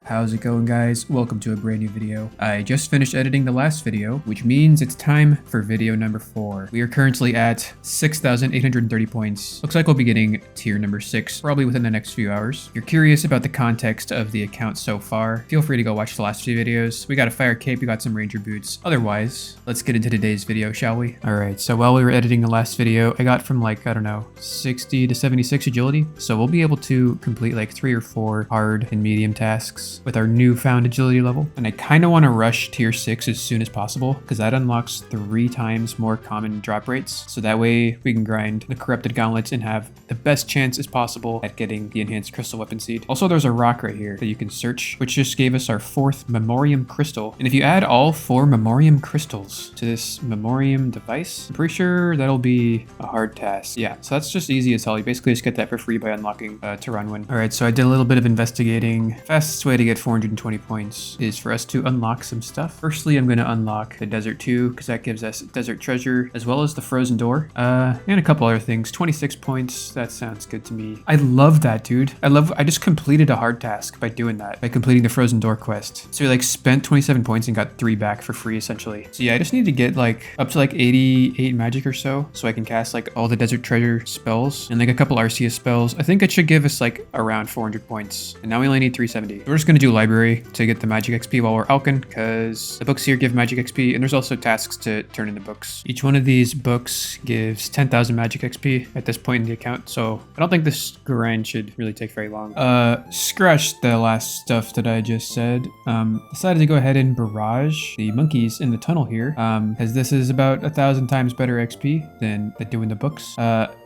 How's it going, guys? Welcome to a brand new video. I just finished editing the last video, which means it's time for video number 4. We are currently at 6,830 points. Looks like we'll be getting tier number 6 probably within the next few hours. If you're curious about the context of the account so far, feel free to go watch the last few videos. We got a fire cape, we got some ranger boots. Otherwise, let's get into today's video, shall we? Alright, so while we were editing the last video, I got from like, I don't know, 60 to 76 agility. So we'll be able to complete like 3 or 4 hard and medium tasks with our newfound agility level. And I kind of want to rush tier 6 as soon as possible because that unlocks 3 times more common drop rates. So that way we can grind the corrupted gauntlets and have the best chance as possible at getting the enhanced crystal weapon seed. Also, there's a rock right here that you can search, which just gave us our 4th memoriam crystal. And if you add all 4 memoriam crystals to this memoriam device, I'm pretty sure that'll be a hard task. Yeah, so that's just easy as hell. You basically just get that for free by unlocking Taranwin. All right, so I did a little bit of investigating. Fastest way to get 420 points is for us to unlock some stuff. Firstly, I'm going to unlock the desert 2 because that gives us desert treasure as well as the frozen door and a couple other things. 26 points, that sounds good to me. I love that, dude. I just completed a hard task by doing that, by completing the frozen door quest. So we like spent 27 points and got 3 back for free essentially. So yeah, I just need to get like up to like 88 magic or so I can cast like all the desert treasure spells and like a couple Arceus spells. I think it should give us like around 400 points. And now we only need 370. We're just going to do library to get the magic XP while we're Alkin because the books here give magic XP and there's also tasks to turn into books. Each one of these books gives 10,000 magic XP at this point in the account, so I don't think this grind should really take very long. Scratch the last stuff that I just said. Decided to go ahead and barrage the monkeys in the tunnel here because this is about 1,000 times better XP than doing the books.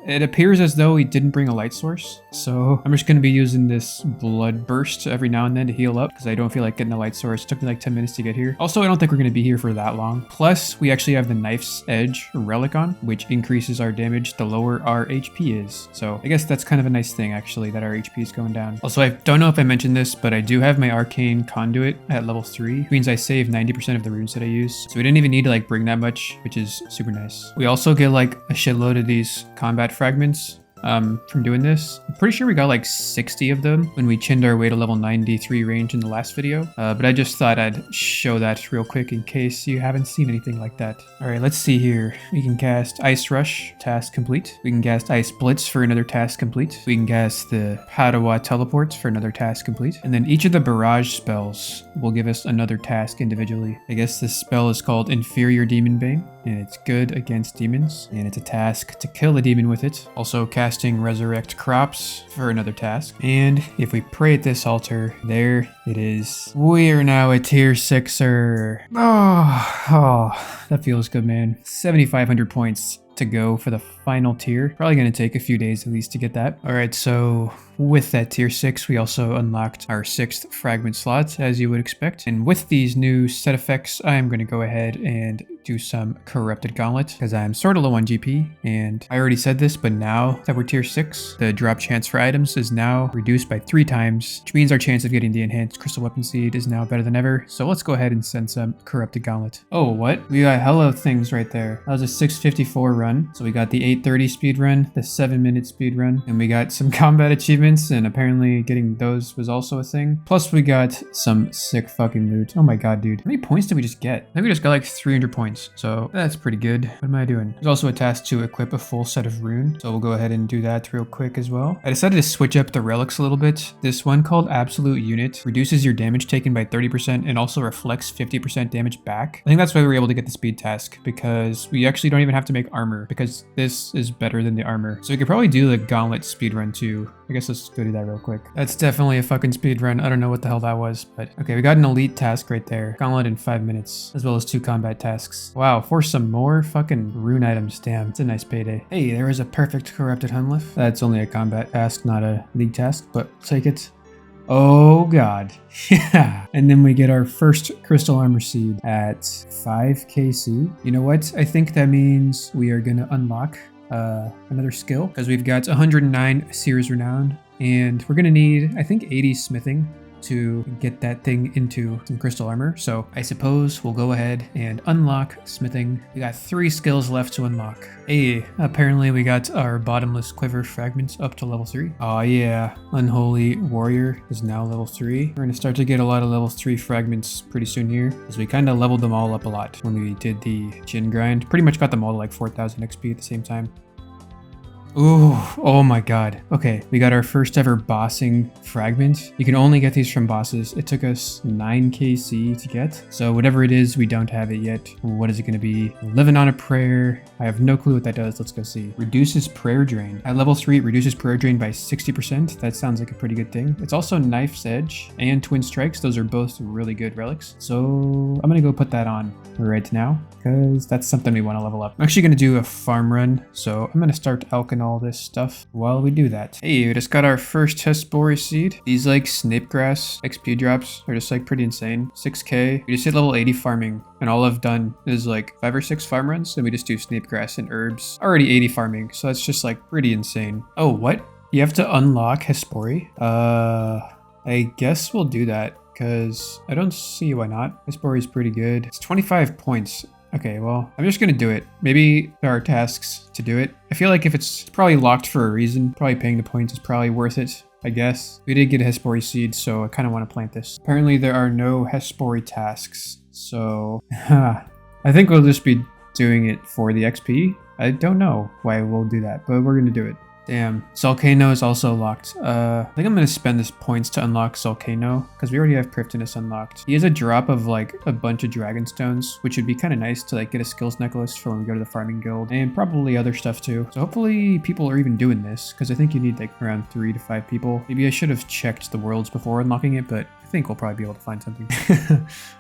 It appears as though he didn't bring a light source, so I'm just going to be using this blood burst every now and then to heal up because I don't feel like getting a light source. It took me like 10 minutes to get here. Also, I don't think we're going to be here for that long. Plus, we actually have the knife's edge relic on, which increases our damage the lower our HP is. So I guess that's kind of a nice thing actually that our HP is going down. Also, I don't know if I mentioned this, but I do have my arcane conduit at level 3, which means I save 90% of the runes that I use. So we didn't even need to like bring that much, which is super nice. We also get like a shitload of these combat fragments from doing this. I'm pretty sure we got like 60 of them when we chinned our way to level 93 range in the last video. But I just thought I'd show that real quick in case you haven't seen anything like that. All right, let's see here. We can cast Ice Rush, task complete. We can cast Ice Blitz for another task complete. We can cast the Padawa Teleport for another task complete. And then each of the barrage spells will give us another task individually. I guess this spell is called Inferior Demon Bane, and it's good against demons. And it's a task to kill a demon with it. Also casting Resurrect Crops for another task. And if we pray at this altar, there it is. We are now a tier 6er. Oh, that feels good, man. 7,500 points to go for the final tier. Probably going to take a few days at least to get that. All right, so with that tier 6, we also unlocked our 6th fragment slot, as you would expect. And with these new set effects, I'm going to go ahead and do some corrupted gauntlet because I'm sort of low on GP. And I already said this, but now that we're tier 6, the drop chance for items is now reduced by 3 times, which means our chance of getting the enhanced crystal weapon seed is now better than ever. So let's go ahead and send some corrupted gauntlet. Oh, what? We got hella things right there. That was a 6:54 run. So we got the 8:30 speed run, the 7-minute speed run, and we got some combat achievements, and apparently getting those was also a thing. Plus we got some sick fucking loot. Oh my god, dude. How many points did we just get? I think we just got like 300 points. So that's pretty good. What am I doing? There's also a task to equip a full set of rune. So we'll go ahead and do that real quick as well. I decided to switch up the relics a little bit. This one called Absolute Unit reduces your damage taken by 30% and also reflects 50% damage back. I think that's why we were able to get the speed task because we actually don't even have to make armor because this is better than the armor. So we could probably do the gauntlet speed run too. I guess let's go do that real quick. That's definitely a fucking speed run. I don't know what the hell that was, but okay, we got an elite task right there. Gauntlet in 5 minutes, as well as 2 combat tasks. Wow, for some more fucking rune items. Damn, it's a nice payday. Hey, there is a perfect corrupted Hunliff. That's only a combat task, not a league task, but take it. Oh god. Yeah. And then we get our first crystal armor seed at 5 KC. You know what? I think that means we are gonna unlock another skill because we've got 109 Seer's Renown and we're gonna need, I think, 80 smithing to get that thing into some crystal armor. So I suppose we'll go ahead and unlock smithing. We got 3 skills left to unlock. Hey, apparently we got our bottomless quiver fragments up to level 3. Oh yeah, Unholy Warrior is now level 3. We're gonna start to get a lot of level 3 fragments pretty soon here, because we kind of leveled them all up a lot when we did the Jin grind. Pretty much got them all to like 4,000 XP at the same time. Ooh, oh my god. Okay, we got our first ever bossing fragment. You can only get these from bosses. It took us 9 KC to get. So whatever it is, we don't have it yet. What is it going to be? Living on a prayer. I have no clue what that does. Let's go see. Reduces prayer drain. At level 3, it reduces prayer drain by 60%. That sounds like a pretty good thing. It's also Knife's Edge and Twin Strikes. Those are both really good relics. So I'm going to go put that on right now, because that's something we want to level up. I'm actually going to do a farm run. So I'm going to start alching all this stuff while we do that. Hey, we just got our first Hespori seed. These like snape grass XP drops are just like pretty insane. 6k. We just hit level 80 farming, and all I've done is like 5 or 6 farm runs, and we just do snape grass and herbs. Already 80 farming, so that's just like pretty insane. Oh, what? You have to unlock Hespori? I guess we'll do that, because I don't see why not. Hespori is pretty good. It's 25 points. Okay, well, I'm just gonna do it. Maybe there are tasks to do it. I feel like if it's probably locked for a reason, probably paying the points is probably worth it, I guess. We did get a Hespori seed, so I kind of want to plant this. Apparently there are no Hespori tasks, so I think we'll just be doing it for the XP. I don't know why we'll do that, but we're gonna do it. Damn, Volcano is also locked. I think I'm gonna spend this points to unlock Volcano, because we already have Prifdinus unlocked. He has a drop of like a bunch of dragon stones, which would be kind of nice to like get a skills necklace for when we go to the farming guild, and probably other stuff too. So hopefully people are even doing this, because I think you need like around 3 to 5 people. Maybe I should have checked the worlds before unlocking it, but I think we'll probably be able to find something.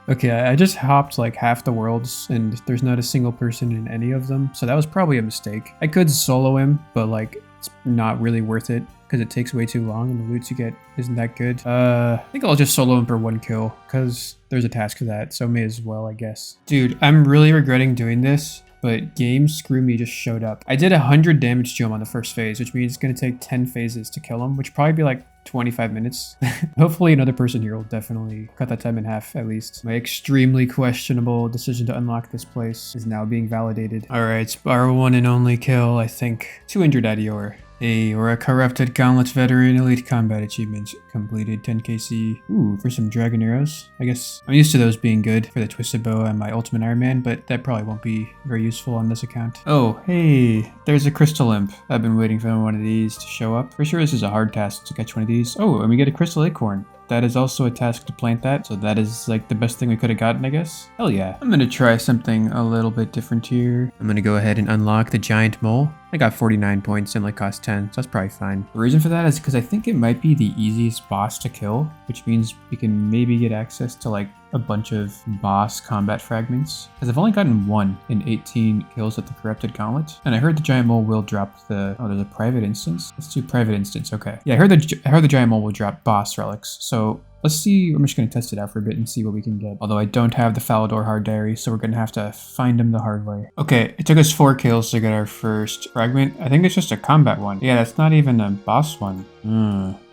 Okay, I just hopped like half the worlds, and there's not a single person in any of them, so that was probably a mistake. I could solo him, but like it's not really worth it because it takes way too long and the loot you get isn't that good. I think I'll just solo him for 1 kill because there's a task for that, so may as well, I guess. Dude, I'm really regretting doing this, but Game Screw Me just showed up. I did 100 damage to him on the first phase, which means it's going to take 10 phases to kill him, which would probably be like 25 minutes. Hopefully another person here will definitely cut that time in half at least. My extremely questionable decision to unlock this place is now being validated. Alright, our one and only kill, I think. 200 Adior. Hey, we're a Corrupted Gauntlet Veteran Elite Combat Achievement. Completed 10 KC. Ooh, for some Dragon Arrows. I guess I'm used to those being good for the Twisted Bow and my Ultimate Iron Man, but that probably won't be very useful on this account. Oh, hey, there's a Crystal Imp. I've been waiting for one of these to show up. For sure this is a hard task to catch one of these. Oh, and we get a Crystal Acorn. That is also a task to plant that, so that is like the best thing we could have gotten, I guess. Hell yeah. I'm gonna try something a little bit different here. I'm gonna go ahead and unlock the Giant Mole. I got 49 points and like cost 10, so that's probably fine. The reason for that is because I think it might be the easiest boss to kill, which means we can maybe get access to like a bunch of boss combat fragments, because I've only gotten 1 in 18 kills at the Corrupted Gauntlet, and I heard the Giant Mole will drop the, oh, there's a private instance? Let's do private instance, okay. Yeah, I heard the Giant Mole will drop boss relics, so let's see. I'm just going to test it out for a bit and see what we can get. Although I don't have the Falador Hard Diary, so we're going to have to find him the hard way. Okay, it took us 4 kills to get our first fragment. I think it's just a combat one. Yeah, that's not even a boss one.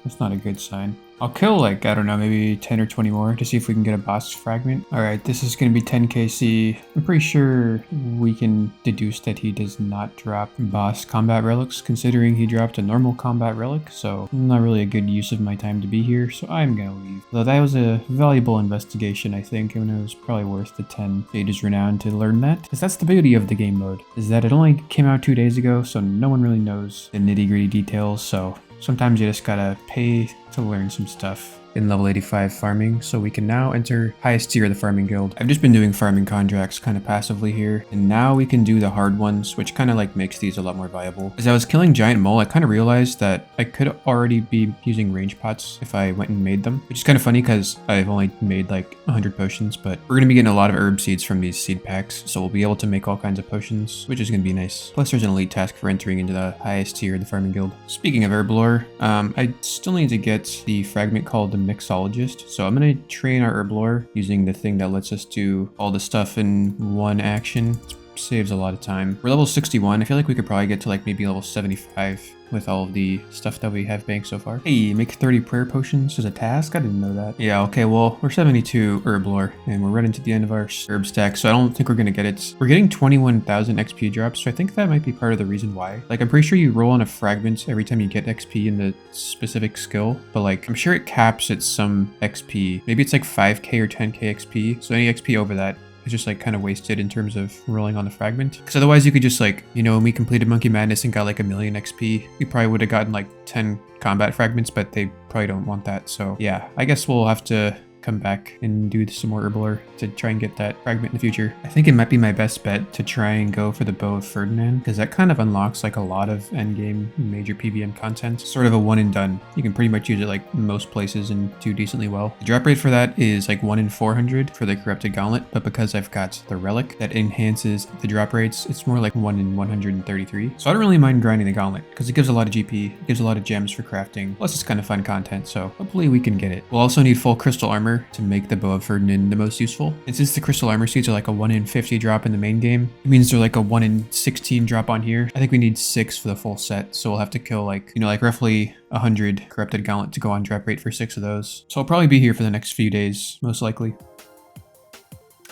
That's not a good sign. I'll kill like, I don't know, maybe 10 or 20 more to see if we can get a boss fragment. All right, this is going to be 10 KC. I'm pretty sure we can deduce that he does not drop boss combat relics, considering he dropped a normal combat relic. So not really a good use of my time to be here, so I'm going to leave. Though that was a valuable investigation, I think, and it was probably worth the 10 pages renown to learn that. Because that's the beauty of the game mode, is that it only came out 2 days ago, so no one really knows the nitty-gritty details, so sometimes you just gotta pay to learn some stuff. In level 85 farming, so we can now enter highest tier of the farming guild. I've just been doing farming contracts kind of passively here, and now we can do the hard ones, which kind of like makes these a lot more viable. As I was killing Giant Mole, I kind of realized that I could already be using range pots if I went and made them, which is kind of funny because I've only made like 100 potions, but we're going to be getting a lot of herb seeds from these seed packs, so we'll be able to make all kinds of potions, which is going to be nice. Plus there's an elite task for entering into the highest tier of the farming guild. Speaking of herb lore, I still need to get the fragment called the Mixologist, so I'm going to train our herb lore using the thing that lets us do all the stuff in one action. It saves a lot of time. We're level 61. I feel like we could probably get to like maybe level 75 with all of the stuff that we have banked so far. Hey, make 30 prayer potions as a task? I didn't know that. Yeah, okay, well, we're 72 herb lore, and we're running to the end of our herb stack, so I don't think we're gonna get it. We're getting 21,000 XP drops, so I think that might be part of the reason why. Like, I'm pretty sure you roll on a fragment every time you get XP in the specific skill, but like, I'm sure it caps at some XP. Maybe it's like 5k or 10k XP, so any XP over that is just like kind of wasted in terms of rolling on the fragment. Because otherwise you could just like, you know, when we completed Monkey Madness and got like 1,000,000 XP, we probably would have gotten like 10 combat fragments, but they probably don't want that. So yeah, I guess we'll have to come back and do some more herbal to try and get that fragment in the future. I think it might be my best bet to try and go for the Bow of Ferdinand, because that kind of unlocks like a lot of endgame major PVM content. Sort of a one and done. You can pretty much use it like most places and do decently well. The drop rate for that is like 1 in 400 for the Corrupted Gauntlet, but because I've got the Relic that enhances the drop rates, it's more like 1 in 133. So I don't really mind grinding the Gauntlet because it gives a lot of GP, it gives a lot of gems for crafting, plus it's kind of fun content, so hopefully we can get it. We'll also need full crystal armor to make the Bow of Ferdinand the most useful. And since the crystal armor seeds are like a 1 in 50 drop in the main game, it means they're like a 1 in 16 drop on here. I think we need 6 for the full set, so we'll have to kill like, you know, like roughly 100 Corrupted Gauntlet to go on drop rate for 6 of those. So I'll probably be here for the next few days, most likely.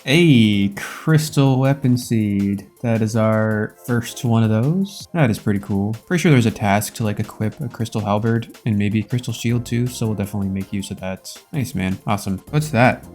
A crystal weapon seed. That is our first one of those. That is pretty cool. Pretty sure there's a task to like equip a crystal halberd and maybe a crystal shield too, so we'll definitely make use of that. Nice, man. Awesome. What's that?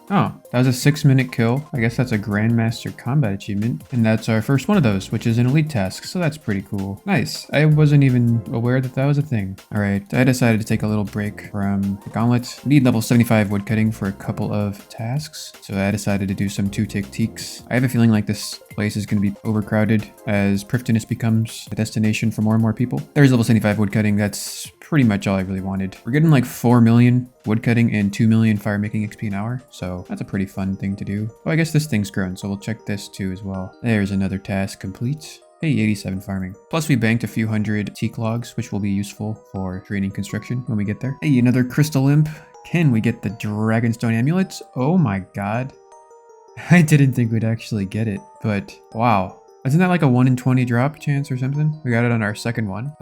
Oh, that was a 6-minute kill. I guess that's a Grandmaster combat achievement. And that's our first one of those, which is an elite task. So that's pretty cool. Nice. I wasn't even aware that that was a thing. All right, I decided to take a little break from the gauntlet. We need level 75 woodcutting for a couple of tasks. So I decided to do some 2 tick-teaks. I have a feeling like this place is going to be overcrowded as Prifddinas becomes a destination for more and more people. There's level 75 woodcutting. That's pretty much all I really wanted. We're getting like 4 million woodcutting and 2 million fire making XP an hour, so that's a pretty fun thing to do. Oh, I guess this thing's grown, so we'll check this too as well. There's another task complete. Hey, 87 farming. Plus we banked a few hundred teak logs, which will be useful for draining construction when we get there. Hey, another crystal imp. Can we get the Dragonstone amulets? Oh my god. I didn't think we'd actually get it, but wow. Isn't that like a 1 in 20 drop chance or something? We got it on our second one.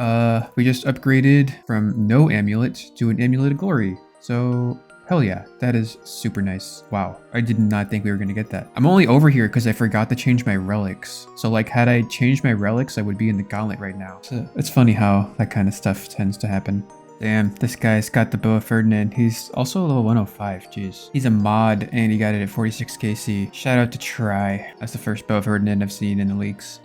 We just upgraded from no amulet to an amulet of glory. So hell yeah, that is super nice. Wow, I did not think we were gonna get that. I'm only over here because I forgot to change my relics. So like had I changed my relics, I would be in the gauntlet right now. So it's funny how that kind of stuff tends to happen. Damn, this guy's got the Bow of Ferdinand. He's also level 105, jeez. He's a mod and he got it at 46 KC. Shout out to Try. That's the first Bow of Ferdinand I've seen in the leaks.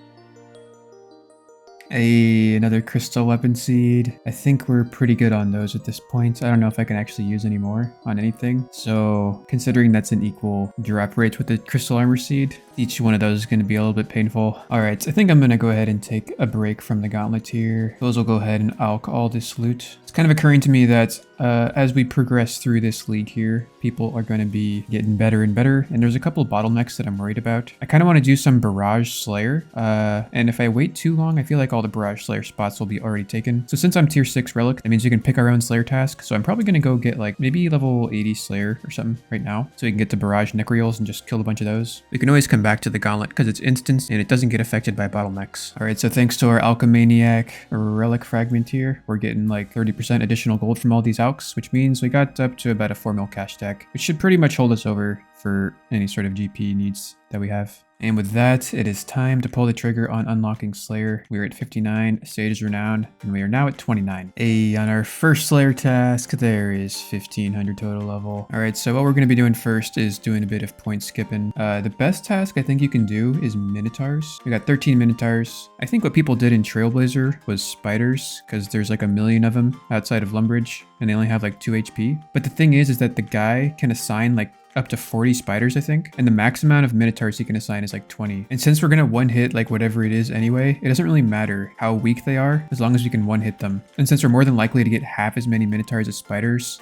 Another crystal weapon seed. I think we're pretty good on those at this point. I don't know if I can actually use any more on anything. So considering that's an equal drop rate with the crystal armor seed, each one of those is going to be a little bit painful. All right, I think I'm going to go ahead and take a break from the gauntlet here. Those will go ahead and alch all this loot. It's kind of occurring to me that as we progress through this league here, people are going to be getting better and better. And there's a couple of bottlenecks that I'm worried about. I kind of want to do some Barrage Slayer. And if I wait too long, I feel like all the Barrage Slayer spots will be already taken. So since I'm tier 6 Relic, that means we can pick our own Slayer task. So I'm probably going to go get like maybe level 80 Slayer or something right now. So we can get to Barrage Necreals and just kill a bunch of those. We can always come back to the Gauntlet because it's instanced and it doesn't get affected by bottlenecks. All right, so thanks to our Alchemaniac Relic Fragment here, we're getting like 30% additional gold from all these alchs, which means we got up to about a 4 mil cash stack, which should pretty much hold us over for any sort of GP needs that we have. And with that, it is time to pull the trigger on unlocking Slayer. We are at 59, Sage Renown, and we are now at 29. On our first Slayer task, there is 1500 total level. All right, so what we're going to be doing first is doing a bit of point skipping. The best task I think you can do is Minotaurs. We got 13 Minotaurs. I think what people did in Trailblazer was spiders, because there's like 1 million of them outside of Lumbridge, and they only have like 2 HP. But the thing is that the guy can assign like up to 40 spiders, I think. And the max amount of Minotaurs he can assign is like 20. And since we're gonna one hit like whatever it is anyway, it doesn't really matter how weak they are as long as we can one hit them. And since we're more than likely to get half as many Minotaurs as spiders,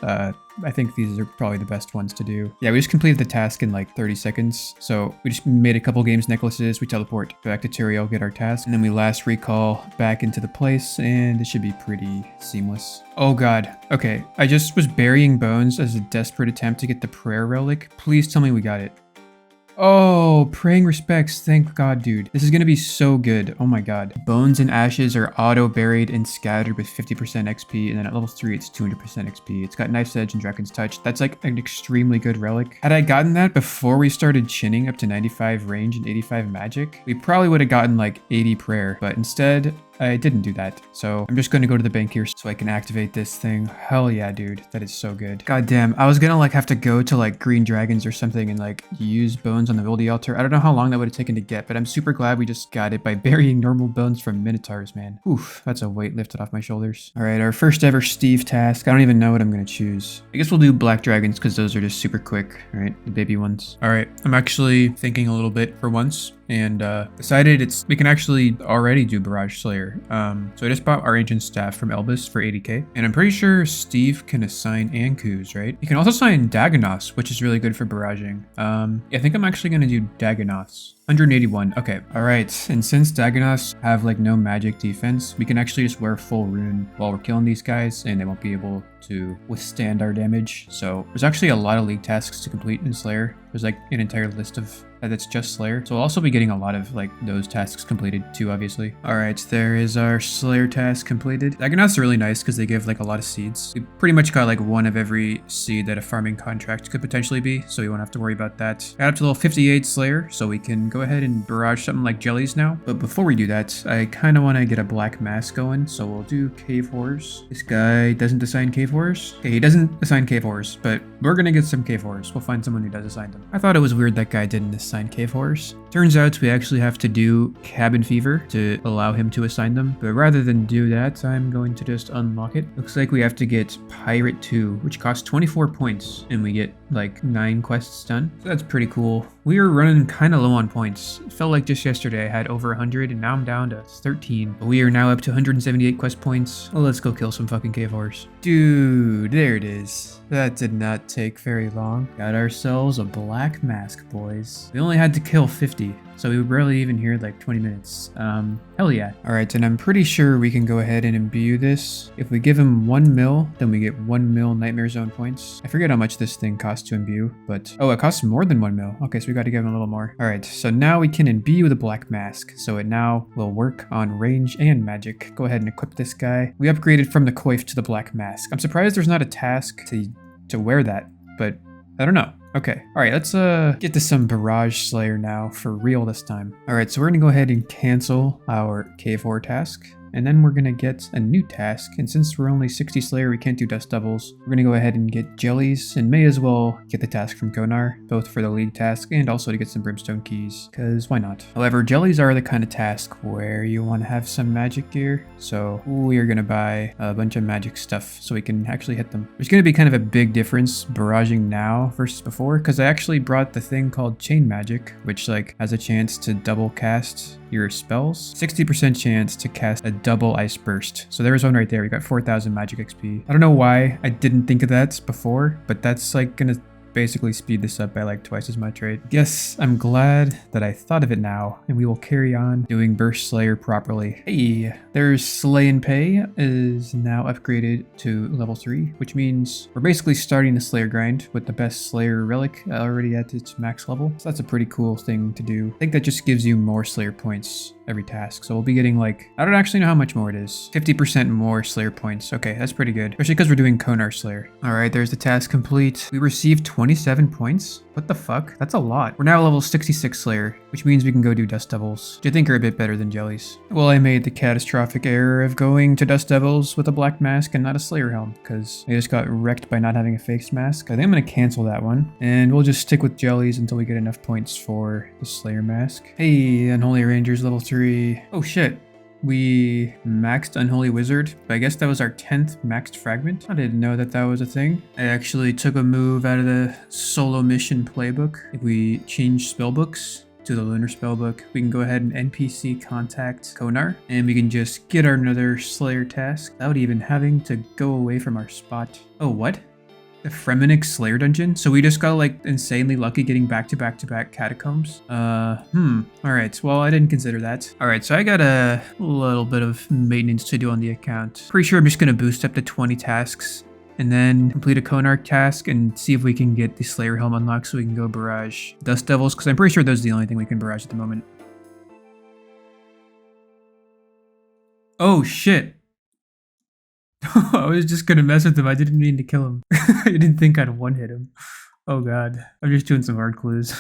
I think these are probably the best ones to do. Yeah, we just completed the task in like 30 seconds. So we just made a couple games necklaces, we teleport back to Tyrael, get our task, and then we last recall back into the place, and it should be pretty seamless. Oh god. Okay, I just was burying bones as a desperate attempt to get the prayer relic. Please tell me we got it. Oh, praying respects. Thank God, dude. This is gonna be so good. Oh my God. Bones and ashes are auto buried and scattered with 50% XP. And then at level 3, it's 200% XP. It's got Knife's Edge and Dragon's Touch. That's like an extremely good relic. Had I gotten that before we started chinning up to 95 range and 85 magic, we probably would have gotten like 80 prayer. But instead, I didn't do that. So I'm just going to go to the bank here so I can activate this thing. Hell yeah, dude. That is so good. God damn. I was going to like have to go to like green dragons or something and like use bones on the Wildy altar. I don't know how long that would have taken to get, but I'm super glad we just got it by burying normal bones from minotaurs, man. Oof, that's a weight lifted off my shoulders. All right, our first ever Steve task. I don't even know what I'm going to choose. I guess we'll do black dragons because those are just super quick. All right, the baby ones. All right, I'm actually thinking a little bit for once. And decided we can actually already do Barrage Slayer. So I just bought our Ancient Staff from Elvis for 80k. And I'm pretty sure Steve can assign Ankus, right? He can also assign Dagonoths, which is really good for barraging. I think I'm actually going to do Dagonoths. 181. Okay. All right. And since Dagonoths have like no magic defense, we can actually just wear full rune while we're killing these guys and they won't be able to withstand our damage. So there's actually a lot of league tasks to complete in Slayer. There's like an entire list of that's just Slayer. So we'll also be getting a lot of like those tasks completed too, obviously. All right, there is our Slayer task completed. Dagonoths are really nice because they give like a lot of seeds. We pretty much got like one of every seed that a farming contract could potentially be, so we won't have to worry about that. Got up to level 58 Slayer, so we can go ahead and barrage something like jellies now. But before we do that, I kind of want to get a black mask going, so we'll do cave horrors. This guy doesn't assign cave horrors. Okay, he doesn't assign cave horrors, but we're gonna get some cave horrors. We'll find someone who does assign them. I thought it was weird that guy didn't assign cave horrors. Turns out we actually have to do cabin fever to allow him to assign them, but rather than do that, I'm going to just unlock it. Looks like we have to get Pirate 2, which costs 24 points, and we get like 9 quests done. So that's pretty cool. We were running kind of low on points. It felt like just yesterday I had over 100 and now I'm down to 13. But we are now up to 178 quest points. Well, let's go kill some fucking cave horrors. Dude, there it is. That did not take very long. Got ourselves a black mask, boys. We only had to kill 50. So we were barely even here like 20 minutes. Hell yeah. All right, and I'm pretty sure we can go ahead and imbue this. If we give him 1 mil, then we get 1 mil Nightmare Zone points. I forget how much this thing costs to imbue, but oh, it costs more than 1 mil. Okay, so we got to give him a little more. All right, so now we can imbue the black mask. So it now will work on range and magic. Go ahead and equip this guy. We upgraded from the coif to the black mask. I'm surprised there's not a task to wear that, but I don't know. Okay, all right, let's get to some Barrage Slayer now, for real this time. All right, so we're gonna go ahead and cancel our Cave Horror task. And then we're gonna get a new task, and since we're only 60 Slayer, we can't do Dust Devils. We're gonna go ahead and get Jellies, and may as well get the task from Konar, both for the League task and also to get some Brimstone Keys, because why not? However, Jellies are the kind of task where you want to have some magic gear, so we are gonna buy a bunch of magic stuff so we can actually hit them. There's gonna be kind of a big difference barraging now versus before, because I actually brought the thing called Chain Magic, which like has a chance to double cast your spells. 60% chance to cast a double Ice Burst. So there was one right there. We got 4,000 magic XP. I don't know why I didn't think of that before, but that's like gonna basically speed this up by like twice as much, right? Yes, I'm glad that I thought of it now, and we will carry on doing Burst Slayer properly. Hey, there's Slay and Pay is now upgraded to level 3, which means we're basically starting the Slayer grind with the best Slayer Relic already at its max level. So that's a pretty cool thing to do. I think that just gives you more Slayer points every task. So we'll be getting like, I don't actually know how much more it is. 50% more Slayer points. Okay, that's pretty good. Especially because we're doing Konar Slayer. All right, there's the task complete. We received 27 points. What the fuck? That's a lot. We're now level 66 Slayer, which means we can go do Dust Devils, which I think are a bit better than Jellies. Well, I made the catastrophic error of going to Dust Devils with a black mask and not a Slayer helm, because I just got wrecked by not having a face mask. I think I'm gonna cancel that one, and we'll just stick with Jellies until we get enough points for the Slayer mask. Hey, Unholy Rangers level 3. Oh shit. We maxed Unholy Wizard, but I guess that was our 10th maxed fragment. I didn't know that that was a thing. I actually took a move out of the solo mission playbook. If we change spellbooks to the Lunar Spellbook, we can go ahead and NPC contact Konar, and we can just get our another Slayer task without even having to go away from our spot. Oh, what? The Fremenic Slayer dungeon? So we just got like insanely lucky getting back-to-back catacombs? Alright, well, I didn't consider that. Alright, so I got a little bit of maintenance to do on the account. Pretty sure I'm just gonna boost up to 20 tasks and then complete a Konark task and see if we can get the Slayer Helm unlocked so we can go barrage Dust Devils, because I'm pretty sure those are the only thing we can barrage at the moment. Oh shit. I was just gonna mess with him. I didn't mean to kill him. I didn't think I'd one-hit him. Oh god. I'm just doing some hard clues.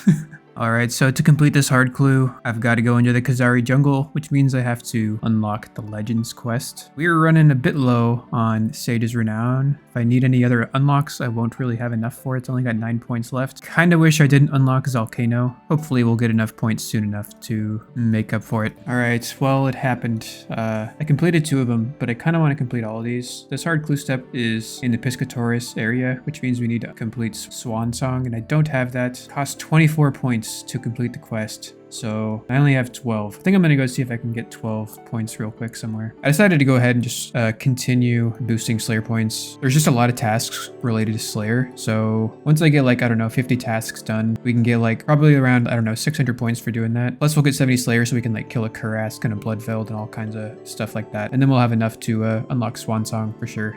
Alright, so to complete this hard clue, I've got to go into the Kazari jungle, which means I have to unlock the Legends quest. We are running a bit low on Sage's Renown. If I need any other unlocks, I won't really have enough for it. It's only got 9 points left. Kinda wish I didn't unlock Zalcano. Hopefully we'll get enough points soon enough to make up for it. Alright, well, it happened. I completed 2 of them, but I kinda want to complete all of these. This hard clue step is in the Piscatoris area, which means we need to complete Swan Song, and I don't have that. It costs 24 points to complete the quest, so I only have 12. I think I'm gonna go see if I can get 12 points real quick somewhere. I decided to go ahead and just continue boosting Slayer points. There's just a lot of tasks related to Slayer, so once I get like, I don't know, 50 tasks done, we can get like probably around, I don't know, 600 points for doing that. Plus we'll get 70 Slayer so we can like kill a Kurask and a Bloodveld and all kinds of stuff like that. And then we'll have enough to unlock Swan Song for sure.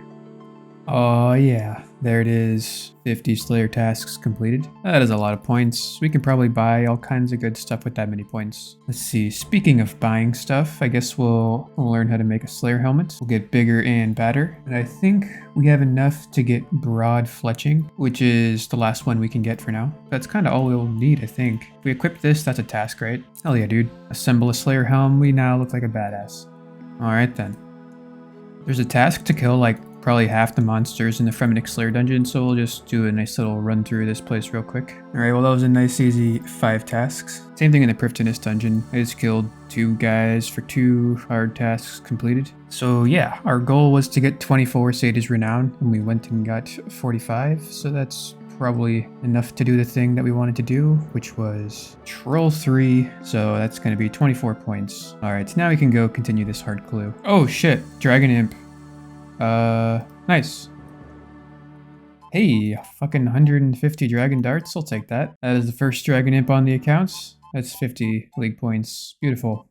Oh yeah, there it is. 50 Slayer tasks completed. That is a lot of points. We can probably buy all kinds of good stuff with that many points. Let's see, speaking of buying stuff, I guess we'll learn how to make a Slayer helmet. We'll get bigger and badder. And I think we have enough to get broad fletching, which is the last one we can get for now. That's kind of all we'll need, I think. If we equip this, that's a task, right? Hell yeah, dude. Assemble a Slayer helm. We now look like a badass. All right then. There's a task to kill like probably half the monsters in the Fremennik Slayer dungeon, so we'll just do a nice little run through this place real quick. Alright, well that was a nice easy 5 tasks. Same thing in the Prifddinas dungeon. I just killed 2 guys for 2 hard tasks completed. So yeah, our goal was to get 24 Sage's Renown, and we went and got 45, so that's probably enough to do the thing that we wanted to do, which was Troll 3, so that's going to be 24 points. Alright, so now we can go continue this hard clue. Oh shit, Dragon Imp. Nice. Hey, fucking 150 Dragon Darts, I'll take that. That is the first Dragon Imp on the accounts. That's 50 league points. Beautiful.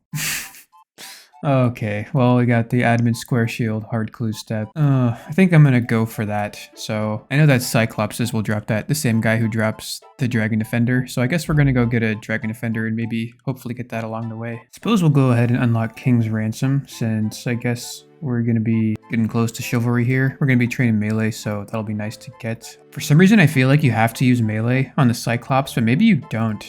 Okay, well, we got the Admin Square Shield hard clue step. I think I'm gonna go for that. So, I know that Cyclopses will drop that, the same guy who drops the Dragon Defender. So I guess we're gonna go get a Dragon Defender and maybe hopefully get that along the way. Suppose we'll go ahead and unlock King's Ransom, since I guess we're going to be getting close to Chivalry here. We're going to be training melee, so that'll be nice to get. For some reason, I feel like you have to use melee on the Cyclops, but maybe you don't.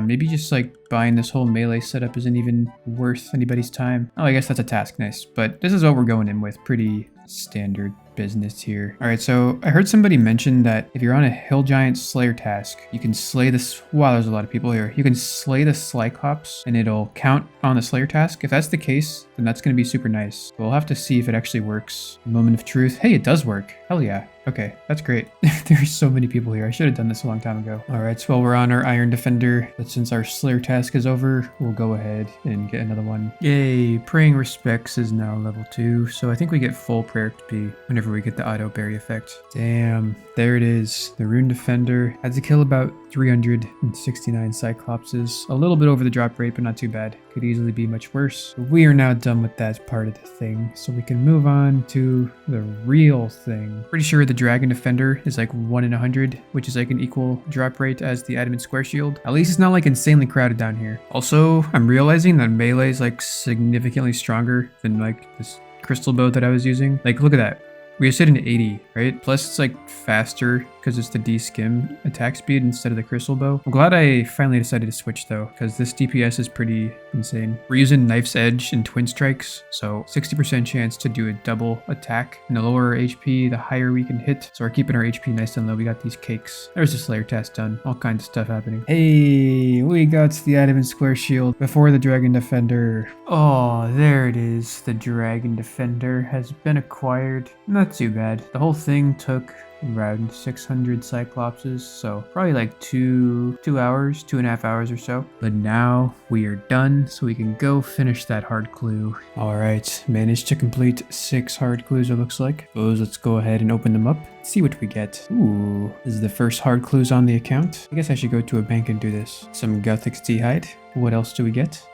Maybe just like buying this whole melee setup isn't even worth anybody's time. Oh, I guess that's a task. Nice. But this is what we're going in with. Pretty standard business here. All right, so I heard somebody mention that if you're on a Hill Giant Slayer task, you can slay this. Wow, there's a lot of people here. You can slay the Cyclops and it'll count on the Slayer task. If that's the case, then that's going to be super nice. We'll have to see if it actually works. Moment of truth. Hey, it does work. Hell yeah. Okay, that's great. There's so many people here. I should have done this a long time ago. All right, so while we're on our Iron Defender, but since our Slayer task is over, we'll go ahead and get another one. Yay, Praying Respects is now level 2, so I think we get full Prayer XP whenever we get the auto berry effect. Damn, there it is. The Rune Defender had to kill about 369 Cyclopses. A little bit over the drop rate, but not too bad. Could easily be much worse. But we are now done with that part of the thing, so we can move on to the real thing. Pretty sure the Dragon Defender is like 1 in 100, which is like an equal drop rate as the Adamant Square Shield. At least it's not like insanely crowded down here. Also, I'm realizing that melee is like significantly stronger than like this crystal bow that I was using. Like, look at that. We are sitting at 80, right? Plus it's like faster because it's the D-skim attack speed instead of the crystal bow. I'm glad I finally decided to switch though, because this DPS is pretty insane. We're using Knife's Edge and Twin Strikes, so 60% chance to do a double attack. And the lower our HP, the higher we can hit. So we're keeping our HP nice and low. We got these cakes. There's the Slayer test done. All kinds of stuff happening. Hey, we got the Adamant Square Shield before the Dragon Defender. Oh, there it is. The Dragon Defender has been acquired. Not too bad. The whole thing took around 600 Cyclopses, so probably like 2.5 hours or so. But now we are done, so we can go finish that hard clue. All right, managed to complete 6 hard clues, it looks like. Suppose let's go ahead and open them up, see what we get. Ooh, this is the first hard clues on the account. I guess I should go to a bank and do this. Some Guthix T-Hide. What else do we get?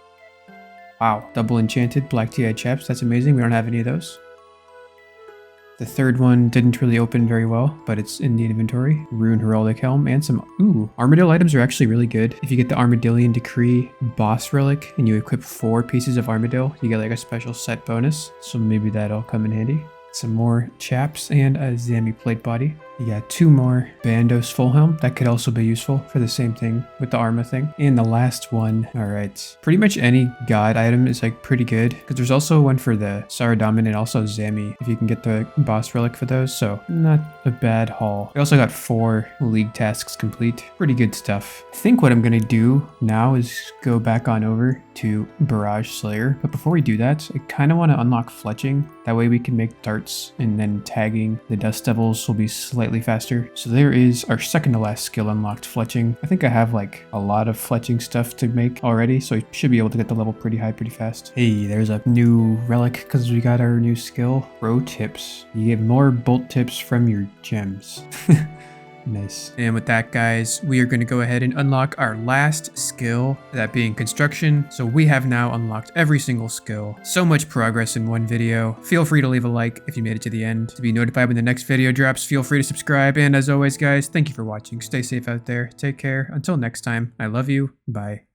Wow, double enchanted Black T-Hide Chaps. That's amazing. We don't have any of those. The third one didn't really open very well, but it's in the inventory. Rune Heraldic Helm and some, Armadillo items are actually really good. If you get the Armadillion Decree boss relic and you equip 4 pieces of Armadillo, you get like a special set bonus. So maybe that'll come in handy. Some more chaps and a Zami plate body. You got 2 more Bandos full helm. That could also be useful for the same thing with the Arma thing. And the last one, all right. Pretty much any god item is like pretty good because there's also one for the Saradaman and also Zami if you can get the boss relic for those. So not a bad haul. I also got 4 league tasks complete. Pretty good stuff. I think what I'm going to do now is go back on over to Barrage Slayer. But before we do that, I kind of want to unlock fletching. That way we can make darts and then tagging the Dust Devils will be slightly faster. So there is our second to last skill unlocked, fletching. I think I have like a lot of fletching stuff to make already, so I should be able to get the level pretty high pretty fast. Hey, there's a new relic because we got our new skill. Pro tips. You get more bolt tips from your gems. Nice. And with that, guys, we are going to go ahead and unlock our last skill, that being construction. So we have now unlocked every single skill. So much progress in one video. Feel free to leave a like if you made it to the end. To be notified when the next video drops, feel free to subscribe. And as always, guys, thank you for watching. Stay safe out there. Take care. Until next time, I love you. Bye.